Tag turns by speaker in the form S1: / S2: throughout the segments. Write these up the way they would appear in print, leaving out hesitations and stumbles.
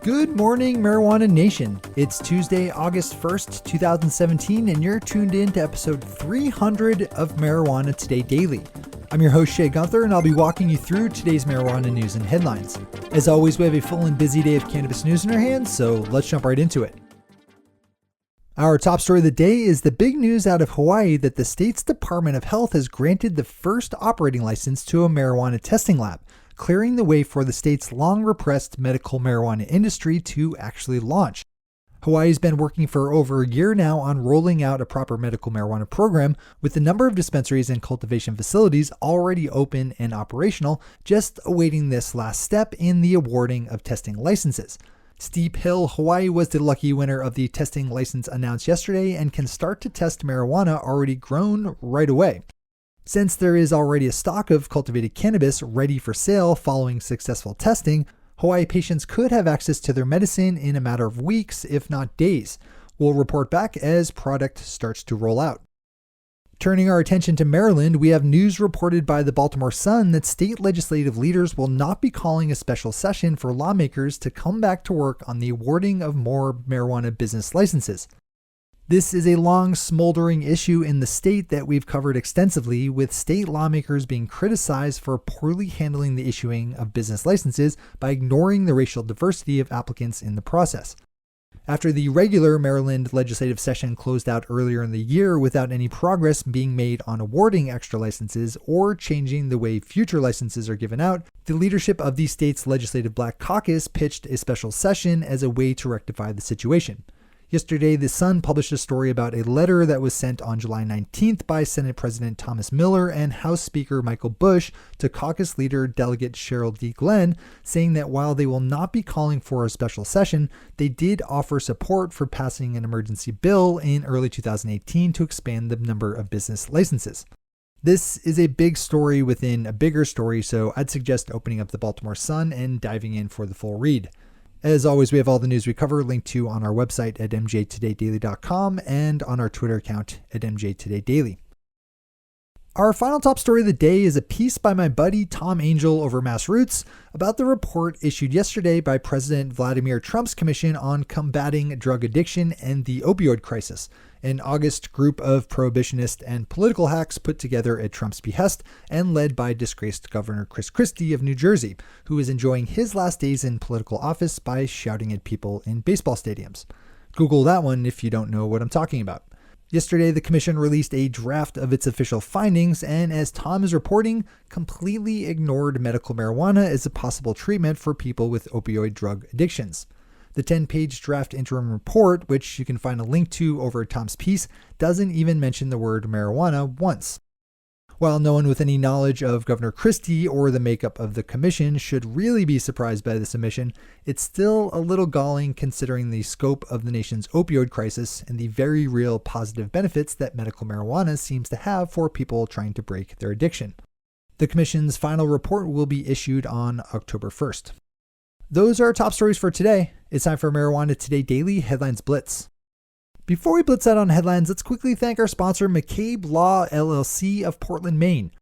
S1: Good morning, Marijuana Nation. It's Tuesday, August 1st, 2017, and you're tuned in to episode 300 of Marijuana Today Daily. I'm your host, Shay Gunther, and I'll be walking you through today's marijuana news and headlines. As always, we have a full and busy day of cannabis news in our hands, so let's jump right into it. Our top story of the day is the big news out of Hawaii that the state's Department of Health has granted the first operating license to a marijuana testing lab, clearing the way for the state's long-repressed medical marijuana industry to actually launch. Hawaii's been working for over a year now on rolling out a proper medical marijuana program, with the number of dispensaries and cultivation facilities already open and operational, just awaiting this last step in the awarding of testing licenses. Steep Hill, Hawaii was the lucky winner of the testing license announced yesterday and can start to test marijuana already grown right away. Since there is already a stock of cultivated cannabis ready for sale following successful testing, Hawaii patients could have access to their medicine in a matter of weeks, if not days. We'll report back as product starts to roll out. Turning our attention to Maryland, we have news reported by the Baltimore Sun that state legislative leaders will not be calling a special session for lawmakers to come back to work on the awarding of more marijuana business licenses. This is a long, smoldering issue in the state that we've covered extensively, with state lawmakers being criticized for poorly handling the issuing of business licenses by ignoring the racial diversity of applicants in the process. After the regular Maryland legislative session closed out earlier in the year without any progress being made on awarding extra licenses or changing the way future licenses are given out, the leadership of the state's legislative Black Caucus pitched a special session as a way to rectify the situation. Yesterday, the Sun published a story about a letter that was sent on July 19th by Senate President Thomas Miller and House Speaker Michael Bush to caucus leader Delegate Cheryl D. Glenn, saying that while they will not be calling for a special session, they did offer support for passing an emergency bill in early 2018 to expand the number of business licenses. This is a big story within a bigger story, so I'd suggest opening up the Baltimore Sun and diving in for the full read. As always, we have all the news we cover linked to on our website at mjtodaydaily.com and on our Twitter account at mjtodaydaily. Our final top story of the day is a piece by my buddy Tom Angel over MassRoots about the report issued yesterday by President Vladimir Trump's Commission on Combating Drug Addiction and the Opioid Crisis, an August group of prohibitionist and political hacks put together at Trump's behest and led by disgraced Governor Chris Christie of New Jersey, who is enjoying his last days in political office by shouting at people in baseball stadiums. Google that one if you don't know what I'm talking about. Yesterday, the commission released a draft of its official findings and, as Tom is reporting, completely ignored medical marijuana as a possible treatment for people with opioid drug addictions. The 10-page draft interim report, which you can find a link to over at Tom's piece, doesn't even mention the word marijuana once. While no one with any knowledge of Governor Christie or the makeup of the commission should really be surprised by this omission, it's still a little galling considering the scope of the nation's opioid crisis and the very real positive benefits that medical marijuana seems to have for people trying to break their addiction. The commission's final report will be issued on October 1st. Those are our top stories for today. It's time for Marijuana Today Daily Headlines Blitz. Before we blitz out on headlines, let's quickly thank our sponsor, McCabe Law, LLC of Portland, Maine.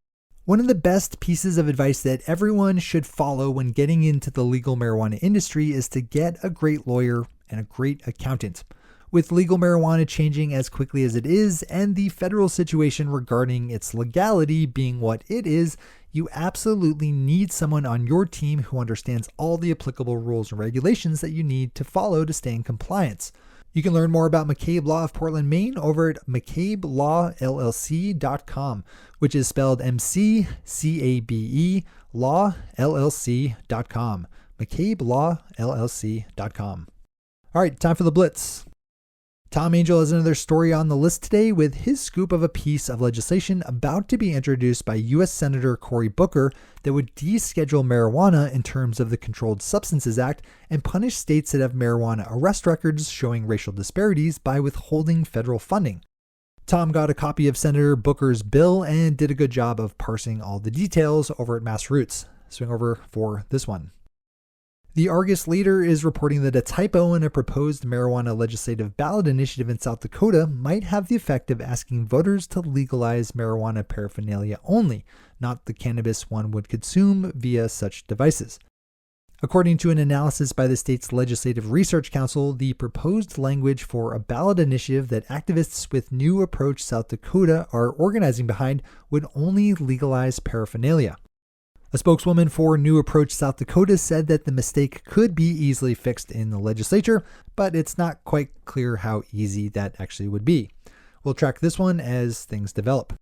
S1: One of the best pieces of advice that everyone should follow when getting into the legal marijuana industry is to get a great lawyer and a great accountant. With legal marijuana changing as quickly as it is and the federal situation regarding its legality being what it is, you absolutely need someone on your team who understands all the applicable rules and regulations that you need to follow to stay in compliance. You can learn more about McCabe Law of Portland, Maine over at McCabeLawLLC.com, which is spelled McCabe Law LLC.com. McCabeLawLLC.com. All right, time for the Blitz. Tom Angel has another story on the list today with his scoop of a piece of legislation about to be introduced by U.S. Senator Cory Booker that would deschedule marijuana in terms of the Controlled Substances Act and punish states that have marijuana arrest records showing racial disparities by withholding federal funding. Tom got a copy of Senator Booker's bill and did a good job of parsing all the details over at MassRoots. Swing over for this one. The Argus Leader is reporting that a typo in a proposed marijuana legislative ballot initiative in South Dakota might have the effect of asking voters to legalize marijuana paraphernalia only, not the cannabis one would consume via such devices. According to an analysis by the state's Legislative Research Council, the proposed language for a ballot initiative that activists with New Approach South Dakota are organizing behind would only legalize paraphernalia. A spokeswoman for New Approach South Dakota said that the mistake could be easily fixed in the legislature, but it's not quite clear how easy that actually would be. We'll track this one as things develop.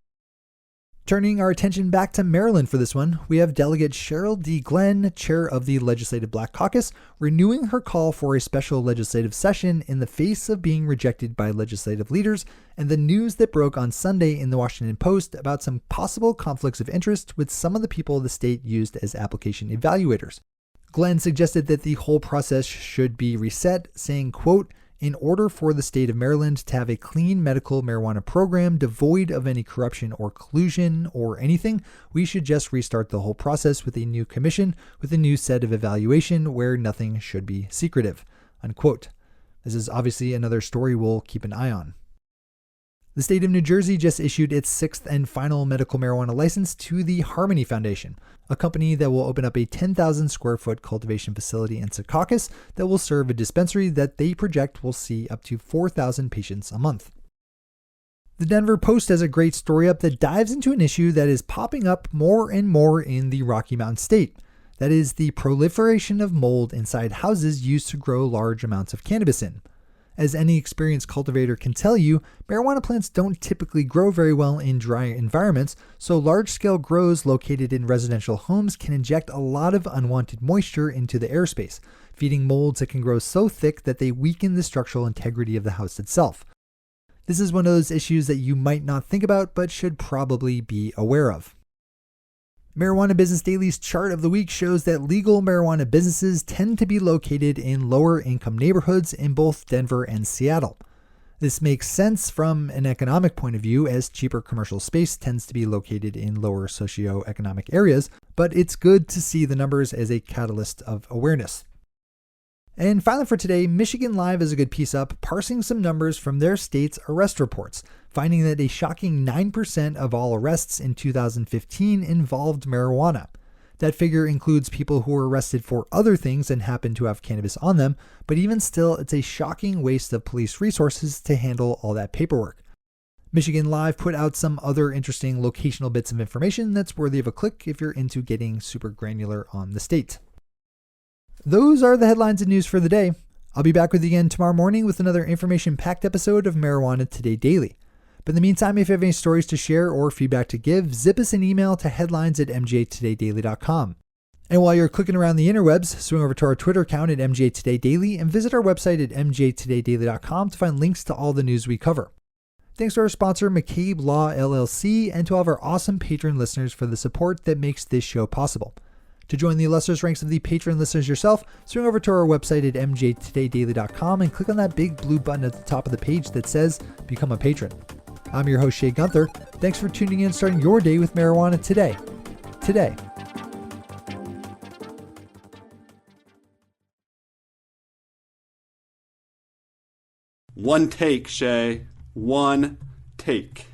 S1: Turning our attention back to Maryland for this one, we have Delegate Cheryl D. Glenn, chair of the Legislative Black Caucus, renewing her call for a special legislative session in the face of being rejected by legislative leaders and the news that broke on Sunday in the Washington Post about some possible conflicts of interest with some of the people the state used as application evaluators. Glenn suggested that the whole process should be reset, saying, quote, "In order for the state of Maryland to have a clean medical marijuana program devoid of any corruption or collusion or anything, we should just restart the whole process with a new commission with a new set of evaluation where nothing should be secretive." Unquote. This is obviously another story we'll keep an eye on. The state of New Jersey just issued its 6th and final medical marijuana license to the Harmony Foundation, a company that will open up a 10,000 square foot cultivation facility in Secaucus that will serve a dispensary that they project will see up to 4,000 patients a month. The Denver Post has a great story up that dives into an issue that is popping up more and more in the Rocky Mountain state. That is the proliferation of mold inside houses used to grow large amounts of cannabis in. As any experienced cultivator can tell you, marijuana plants don't typically grow very well in dry environments, so large-scale grows located in residential homes can inject a lot of unwanted moisture into the airspace, feeding molds that can grow so thick that they weaken the structural integrity of the house itself. This is one of those issues that you might not think about but should probably be aware of. Marijuana Business Daily's chart of the week shows that legal marijuana businesses tend to be located in lower income neighborhoods in both Denver and Seattle. This makes sense from an economic point of view, as cheaper commercial space tends to be located in lower socioeconomic areas, but it's good to see the numbers as a catalyst of awareness. And finally for today, Michigan Live is a good piece up, parsing some numbers from their state's arrest reports, finding that a shocking 9% of all arrests in 2015 involved marijuana. That figure includes people who were arrested for other things and happen to have cannabis on them, but even still, it's a shocking waste of police resources to handle all that paperwork. Michigan Live put out some other interesting locational bits of information that's worthy of a click if you're into getting super granular on the state. Those are the headlines and news for the day. I'll be back with you again tomorrow morning with another information-packed episode of Marijuana Today Daily. But in the meantime, if you have any stories to share or feedback to give, zip us an email to headlines@mjtodaydaily.com. And while you're clicking around the interwebs, swing over to our Twitter account at mjtodaydaily and visit our website at mjtodaydaily.com to find links to all the news we cover. Thanks to our sponsor, McCabe Law LLC, and to all of our awesome patron listeners for the support that makes this show possible. To join the illustrious ranks of the patron listeners yourself, swing over to our website at mjtodaydaily.com and click on that big blue button at the top of the page that says Become a Patron. I'm your host, Shay Gunther. Thanks for tuning in and starting your day with marijuana today.
S2: One take, Shay. One take.